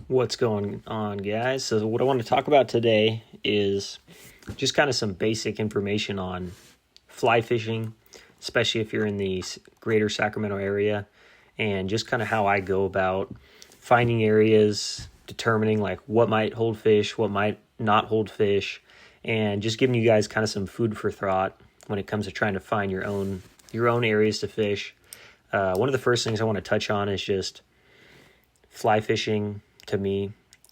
What's going on, guys? So what I want to talk about today is just kind of some basic information on fly fishing, especially if you're in the greater Sacramento area, and just kind of how I go about finding areas, determining like what might hold fish, what might not hold fish, and just giving you guys kind of some food for thought when it comes to trying to find your own areas to fish. One of the first things I want to touch on is just fly fishing. To me,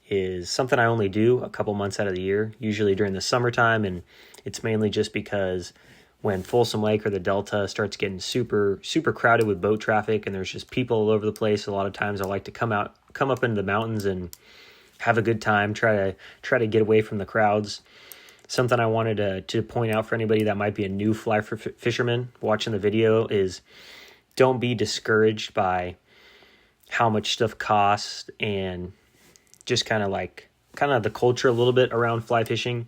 is something I only do a couple months out of the year, usually during the summertime, and it's mainly just because when Folsom Lake or the Delta starts getting super crowded with boat traffic and there's just people all over the place, a lot of times I like to come up into the mountains and have a good time, try to get away from the crowds. Something I wanted to point out for anybody that might be a new fly fisherman watching the video is don't be discouraged by how much stuff costs and just kind of the culture a little bit around fly fishing.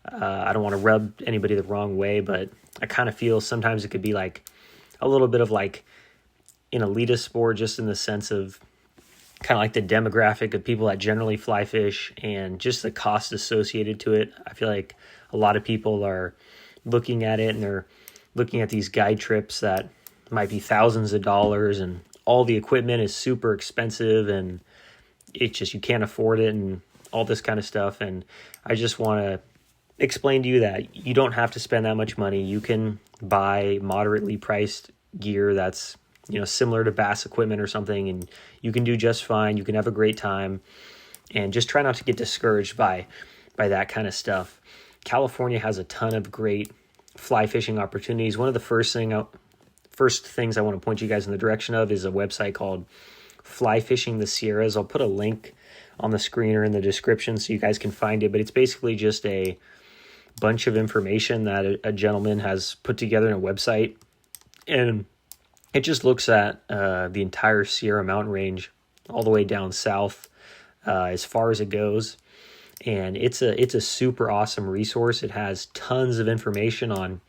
I don't want to rub anybody the wrong way, but I kind of feel sometimes it could be like a little bit of like an elitist sport, just in the sense of kind of like the demographic of people that generally fly fish and just the cost associated to it. I feel like a lot of people are looking at it and they're looking at these guide trips that might be thousands of dollars and all the equipment is super expensive and it's just you can't afford it and all this kind of stuff. And I just want to explain to you that you don't have to spend that much money. You can buy moderately priced gear that's similar to bass equipment or something, and you can do just fine. You can have a great time, and just try not to get discouraged by that kind of stuff. California has a ton of great fly fishing opportunities. One of the first things I want to point you guys in the direction of is a website called Fly Fishing the Sierras. I'll put a link on the screen or in the description so you guys can find it, but it's basically just a bunch of information that a gentleman has put together in a website, and it just looks at the entire Sierra mountain range all the way down south as far as it goes. And it's a super awesome resource. It has tons of information on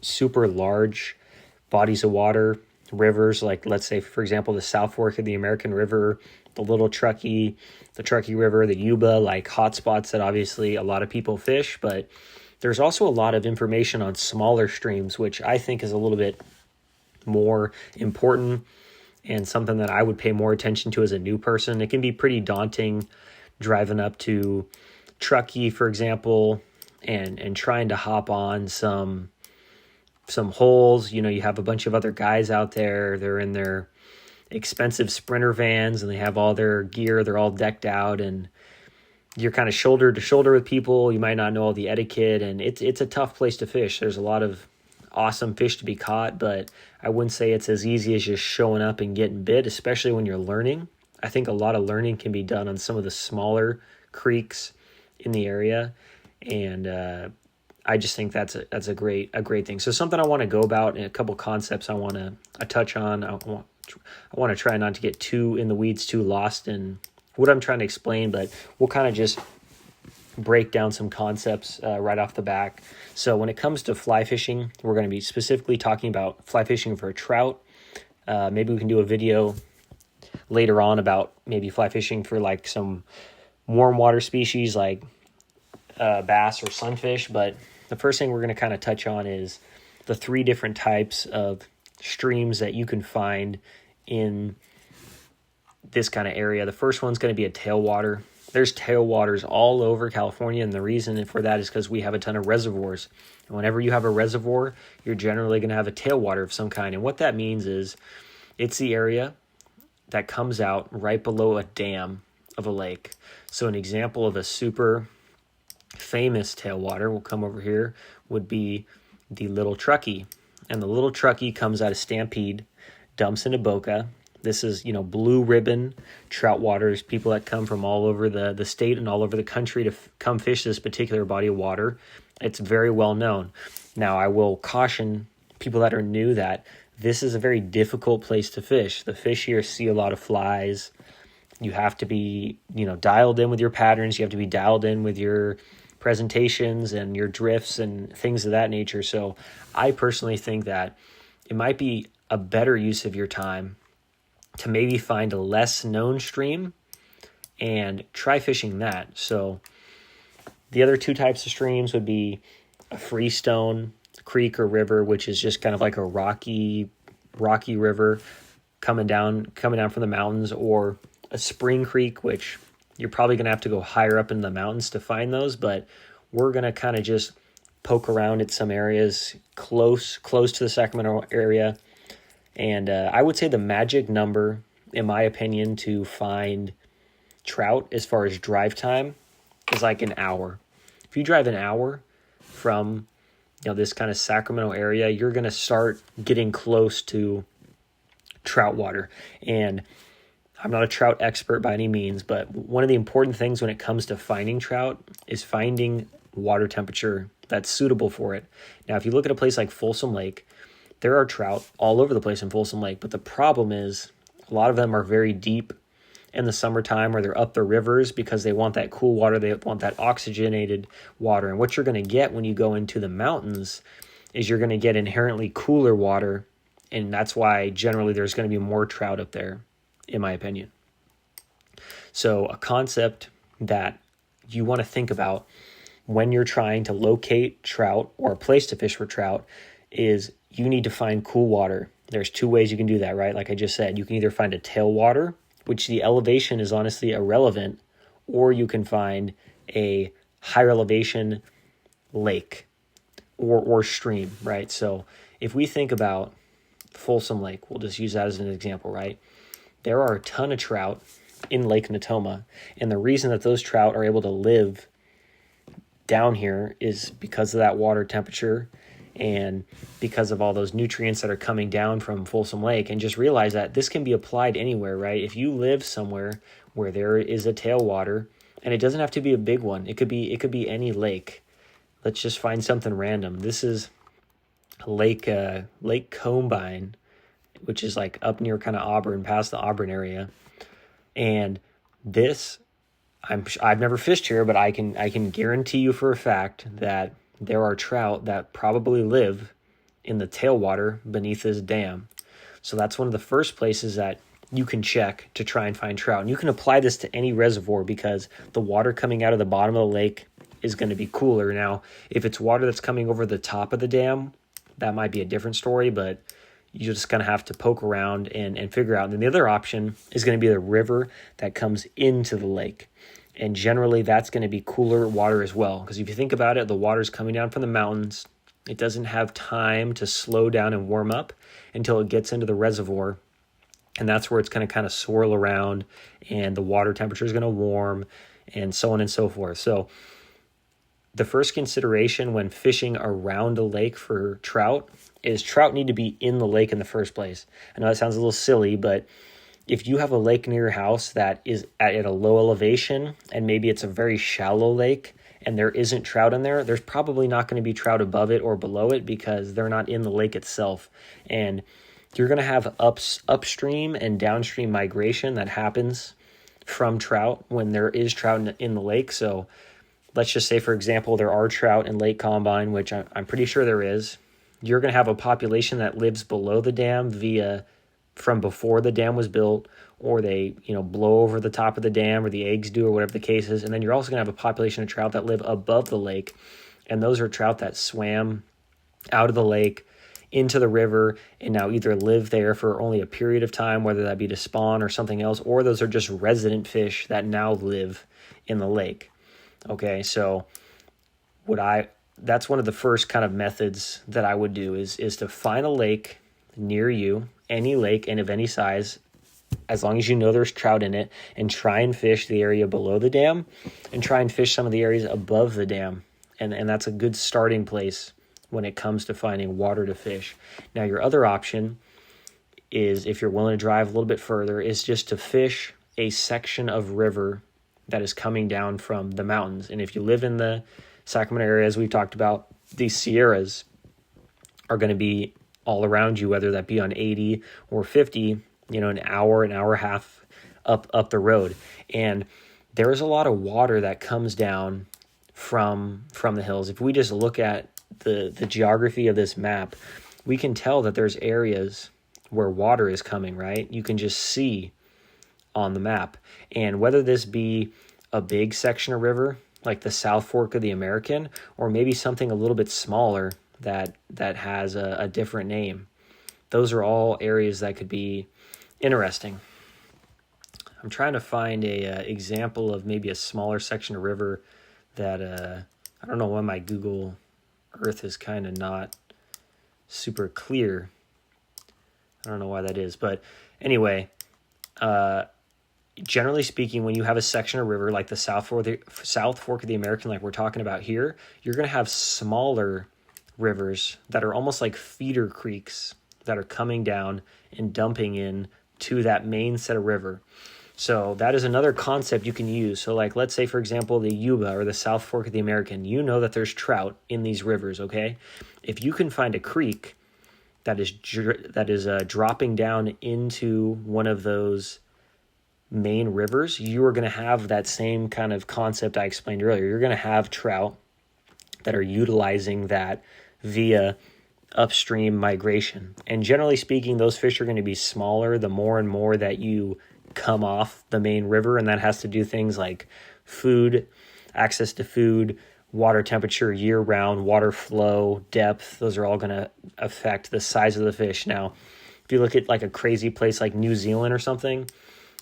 super large bodies of water, rivers, like let's say, for example, the South Fork of the American River, the Little Truckee, the Truckee River, the Yuba, like hot spots that obviously a lot of people fish. But there's also a lot of information on smaller streams, which I think is a little bit more important and something that I would pay more attention to as a new person. It can be pretty daunting driving up to Truckee, for example, and trying to hop on some holes. You have a bunch of other guys out there. They're in their expensive Sprinter vans and they have all their gear. They're all decked out and you're kind of shoulder to shoulder with people. You might not know all the etiquette, and it's a tough place to fish. There's a lot of awesome fish to be caught, but I wouldn't say it's as easy as just showing up and getting bit, especially when you're learning. I think a lot of learning can be done on some of the smaller creeks in the area, and I just think that's a great thing. So something I want to go about, and a couple concepts I want to touch on. I want to try not to get too in the weeds, too lost in what I'm trying to explain, but we'll kind of just break down some concepts right off the back. So when it comes to fly fishing, we're going to be specifically talking about fly fishing for trout. Maybe we can do a video later on about maybe fly fishing for like some warm water species like bass or sunfish. But the first thing we're going to kind of touch on is the three different types of streams that you can find in this kind of area. The first one's going to be a tailwater. There's tailwaters all over California, and the reason for that is because we have a ton of reservoirs. And whenever you have a reservoir, you're generally going to have a tailwater of some kind. And what that means is it's the area that comes out right below a dam of a lake. So an example of a super famous tailwater, we'll come over here, would be the Little Truckee. And the Little Truckee comes out of Stampede, dumps into Boca. This is, blue ribbon trout waters, people that come from all over the state and all over the country to come fish this particular body of water. It's very well known. Now, I will caution people that are new that this is a very difficult place to fish. The fish here see a lot of flies. You have to be, dialed in with your patterns. You have to be dialed in with your presentations and your drifts and things of that nature. So I personally think that it might be a better use of your time to maybe find a less known stream and try fishing that. So the other two types of streams would be a freestone creek or river, which is just kind of like a rocky river coming down from the mountains, or a spring creek, which you're probably going to have to go higher up in the mountains to find those, but we're going to kind of just poke around at some areas close to the Sacramento area. And I would say the magic number, in my opinion, to find trout as far as drive time is like an hour. If you drive an hour from this kind of Sacramento area, you're going to start getting close to trout water. And I'm not a trout expert by any means, but one of the important things when it comes to finding trout is finding water temperature that's suitable for it. Now, if you look at a place like Folsom Lake, there are trout all over the place in Folsom Lake, but the problem is a lot of them are very deep in the summertime, or they're up the rivers because they want that cool water. They want that oxygenated water. And what you're going to get when you go into the mountains is you're going to get inherently cooler water, and that's why generally there's going to be more trout up there, in my opinion. So a concept that you want to think about when you're trying to locate trout or a place to fish for trout is you need to find cool water. There's two ways you can do that, right? Like I just said, you can either find a tailwater, which the elevation is honestly irrelevant, or you can find a higher elevation lake or stream, right? So if we think about Folsom Lake, we'll just use that as an example, right? There are a ton of trout in Lake Natoma, and the reason that those trout are able to live down here is because of that water temperature and because of all those nutrients that are coming down from Folsom Lake. And just realize that this can be applied anywhere, right? If you live somewhere where there is a tailwater, and it doesn't have to be a big one, it could be any lake. Let's just find something random. This is Lake Combine, which is like up near kind of Auburn, past the Auburn area. And this, I've never fished here, but I can guarantee you for a fact that there are trout that probably live in the tailwater beneath this dam. So that's one of the first places that you can check to try and find trout. And you can apply this to any reservoir because the water coming out of the bottom of the lake is going to be cooler. Now, if it's water that's coming over the top of the dam, that might be a different story, but you're just going to have to poke around and figure out. And then the other option is going to be the river that comes into the lake. And generally, that's going to be cooler water as well. Because if you think about it, the water's coming down from the mountains. It doesn't have time to slow down and warm up until it gets into the reservoir. And that's where it's going to kind of swirl around, and the water temperature is going to warm, and so on and so forth. So the first consideration when fishing around a lake for trout is trout need to be in the lake in the first place. I know that sounds a little silly, but if you have a lake near your house that is at a low elevation, and maybe it's a very shallow lake and there isn't trout in there, there's probably not going to be trout above it or below it because they're not in the lake itself. And you're going to have upstream and downstream migration that happens from trout when there is trout in the lake. So let's just say, for example, there are trout in Lake Combine, which I'm pretty sure there is. You're going to have a population that lives below the dam from before the dam was built, or they blow over the top of the dam, or the eggs do, or whatever the case is. And then you're also going to have a population of trout that live above the lake, and those are trout that swam out of the lake into the river and now either live there for only a period of time, whether that be to spawn or something else, or those are just resident fish that now live in the lake. Okay, so that's one of the first kind of methods that I would do is to find a lake near you, any lake and of any size, as long as you know there's trout in it, and try and fish the area below the dam and try and fish some of the areas above the dam. And that's a good starting place when it comes to finding water to fish. Now, your other option is, if you're willing to drive a little bit further, is just to fish a section of river that is coming down from the mountains. And if you live in the Sacramento area, as we've talked about, these Sierras are going to be all around you, whether that be on 80 or 50, an hour and a half up the road. And there is a lot of water that comes down from the hills. If we just look at the geography of this map, we can tell that there's areas where water is coming, right? You can just see on the map. And whether this be a big section of river, like the South Fork of the American, or maybe something a little bit smaller that has a different name. Those are all areas that could be interesting. I'm trying to find a example of maybe a smaller section of river that I don't know why my Google Earth is kind of not super clear. I don't know why that is, but anyway, generally speaking, when you have a section of river like the South Fork of the American, like we're talking about here, you're going to have smaller rivers that are almost like feeder creeks that are coming down and dumping in to that main set of river. So that is another concept you can use. So like, let's say, for example, the Yuba or the South Fork of the American, you know that there's trout in these rivers, okay? If you can find a creek that is dropping down into one of those main rivers, you are going to have that same kind of concept I explained earlier. You're going to have trout that are utilizing that via upstream migration. And generally speaking, those fish are going to be smaller the more and more that you come off the main river, and that has to do things like food, access to food, water temperature year-round, water flow, depth. Those are all going to affect the size of the fish. Now, if you look at like a crazy place like New Zealand or something,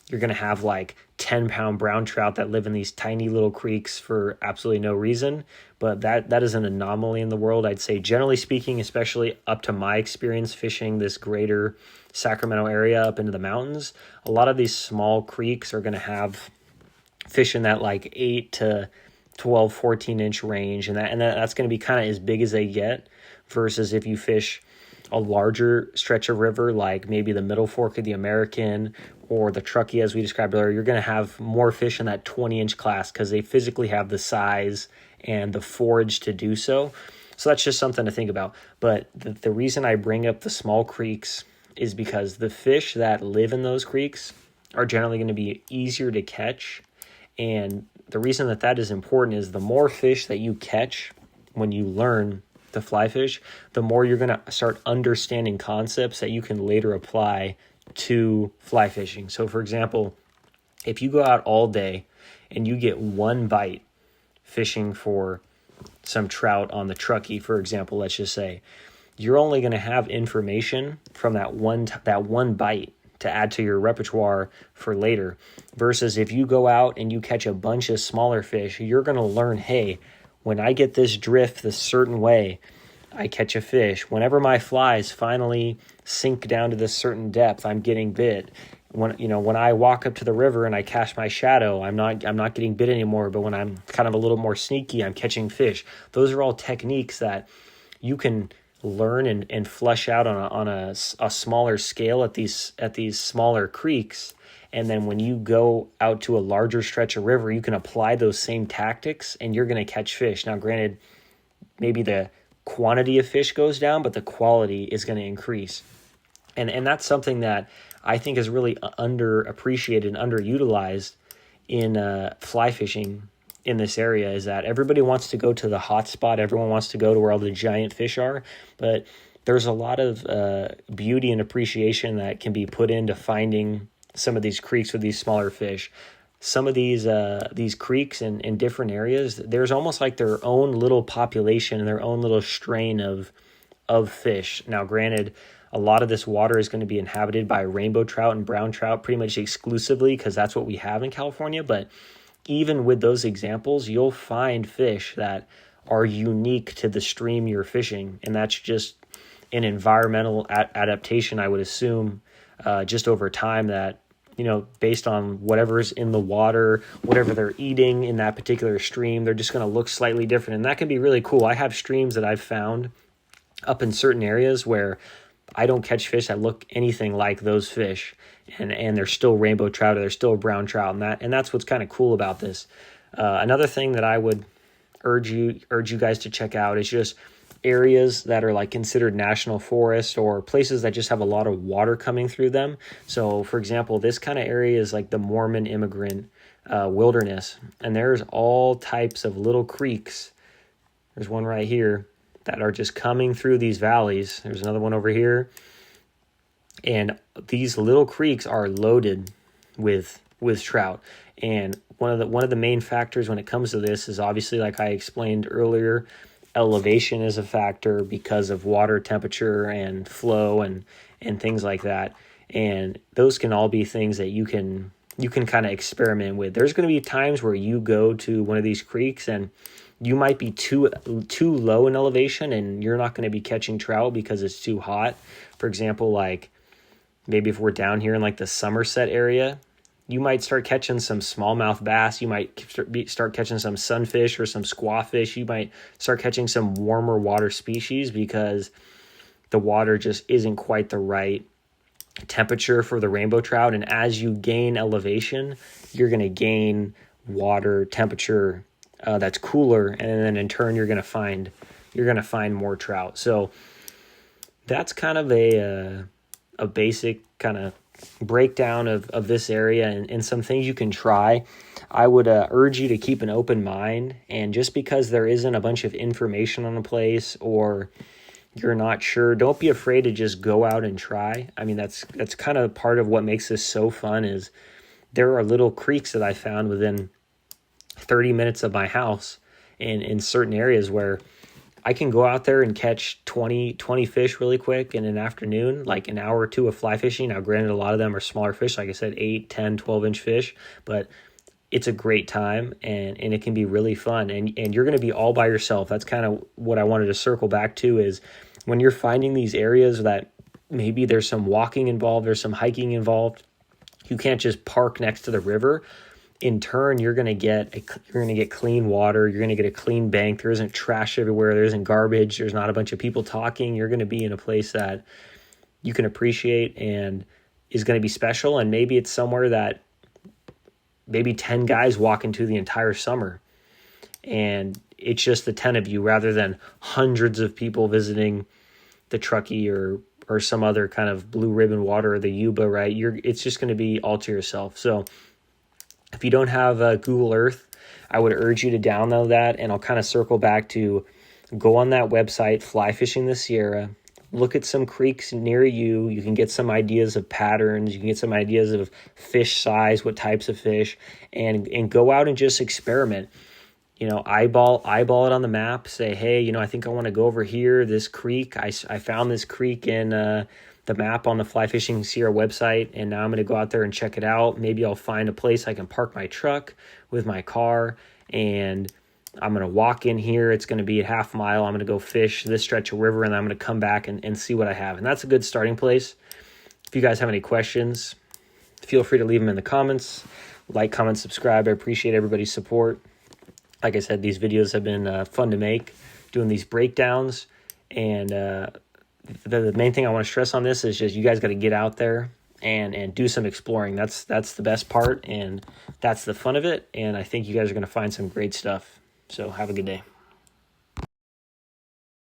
you're going to have like 10-pound brown trout that live in these tiny little creeks for absolutely no reason. But that is an anomaly in the world. I'd say generally speaking, especially up to my experience fishing this greater Sacramento area up into the mountains, a lot of these small creeks are going to have fish in that like 8 to 12, 14-inch range. And that's going to be kind of as big as they get versus if you fish a larger stretch of river, like maybe the Middle Fork of the American or the Truckee, as we described earlier, you're going to have more fish in that 20-inch class because they physically have the size and the forage to do so. So that's just something to think about. But the reason I bring up the small creeks is because the fish that live in those creeks are generally going to be easier to catch. And the reason that is important is the more fish that you catch when you learn to fly fish, the more you're going to start understanding concepts that you can later apply to fly fishing. So for example, if you go out all day and you get one bite fishing for some trout on the Truckee, for example, let's just say, you're only going to have information from that one bite to add to your repertoire for later. Versus if you go out and you catch a bunch of smaller fish, you're going to learn, hey, when I get this drift this certain way, I catch a fish. Whenever my flies finally sink down to this certain depth, I'm getting bit. When I walk up to the river and I cast my shadow, I'm not getting bit anymore. But when I'm kind of a little more sneaky, I'm catching fish. Those are all techniques that you can learn and flesh out on a smaller scale at these smaller creeks. And then when you go out to a larger stretch of river, you can apply those same tactics and you're going to catch fish. Now, granted, maybe the quantity of fish goes down, but the quality is going to increase. And that's something that I think is really underappreciated and underutilized in fly fishing in this area, is that everybody wants to go to the hot spot. Everyone wants to go to where all the giant fish are, but there's a lot of beauty and appreciation that can be put into finding some of these creeks with these smaller fish. Some of these creeks in different areas, there's almost like their own little population and their own little strain of fish. Now, granted, a lot of this water is going to be inhabited by rainbow trout and brown trout pretty much exclusively because that's what we have in California. But even with those examples, you'll find fish that are unique to the stream you're fishing. And that's just an environmental adaptation, I would assume, just over time that, based on whatever's in the water, whatever they're eating in that particular stream, they're just going to look slightly different. And that can be really cool. I have streams that I've found up in certain areas where I don't catch fish that look anything like those fish, and they're still rainbow trout or they're still brown trout, and that's what's kind of cool about this. Another thing that I would urge you guys to check out is just areas that are like considered national forest or places that just have a lot of water coming through them. So, for example, this kind of area is like the Mormon immigrant wilderness, and there's all types of little creeks. There's one right here that are just coming through these valleys. There's another one over here. And these little creeks are loaded with trout. And one of the main factors when it comes to this is obviously, like I explained earlier, elevation is a factor because of water temperature and flow and things like that. And those can all be things that you can kind of experiment with. There's going to be times where you go to one of these creeks and you might be too low in elevation and you're not going to be catching trout because it's too hot. For example, like maybe if we're down here in like the Somerset area, you might start catching some smallmouth bass. You might start catching some sunfish or some squawfish. You might start catching some warmer water species because the water just isn't quite the right temperature for the rainbow trout. And as you gain elevation, you're going to gain water temperature that's cooler, and then in turn you're going to find more trout. So that's kind of a basic kind of breakdown of this area and some things you can try. I would urge you to keep an open mind, and just because there isn't a bunch of information on a place or you're not sure, don't be afraid to just go out and try. I mean, that's kind of part of what makes this so fun is there are little creeks that I found within 30 minutes of my house in certain areas where I can go out there and catch 20 fish really quick in an afternoon, like an hour or two of fly fishing. Now, granted, a lot of them are smaller fish, like I said, 8, 10, 12-inch fish, but it's a great time and it can be really fun. And you're going to be all by yourself. That's kind of what I wanted to circle back to is when you're finding these areas that maybe there's some walking involved, there's some hiking involved, you can't just park next to the river. In turn, you're going to get clean water. You're going to get a clean bank. There isn't trash everywhere. There isn't garbage. There's not a bunch of people talking. You're going to be in a place that you can appreciate and is going to be special. And maybe it's somewhere that maybe 10 guys walk into the entire summer. And it's just the 10 of you rather than hundreds of people visiting the Truckee or some other kind of Blue Ribbon Water or the Yuba, right? It's just going to be all to yourself. So if you don't have Google Earth, I would urge you to download that, and I'll kind of circle back to go on that website, Fly Fishing the Sierra, look at some creeks near you. You can get some ideas of patterns. You can get some ideas of fish size, what types of fish, and go out and just experiment. Eyeball it on the map, say, hey, I think I want to go over here, this creek. I found this creek in the map on the Fly Fishing Sierra website, and now I'm going to go out there and check it out. Maybe I'll find a place I can park my truck with my car, and I'm going to walk in here. It's going to be a half mile. I'm going to go fish this stretch of river, and I'm going to come back and see what I have. And that's a good starting place. If you guys have any questions, feel free to leave them in the comments. Like, comment, subscribe. I appreciate everybody's support. Like I said, these videos have been fun to make, doing these breakdowns, and the main thing I want to stress on this is just you guys got to get out there and do some exploring. That's the best part, and that's the fun of it, and I think you guys are going to find some great stuff. So have a good day.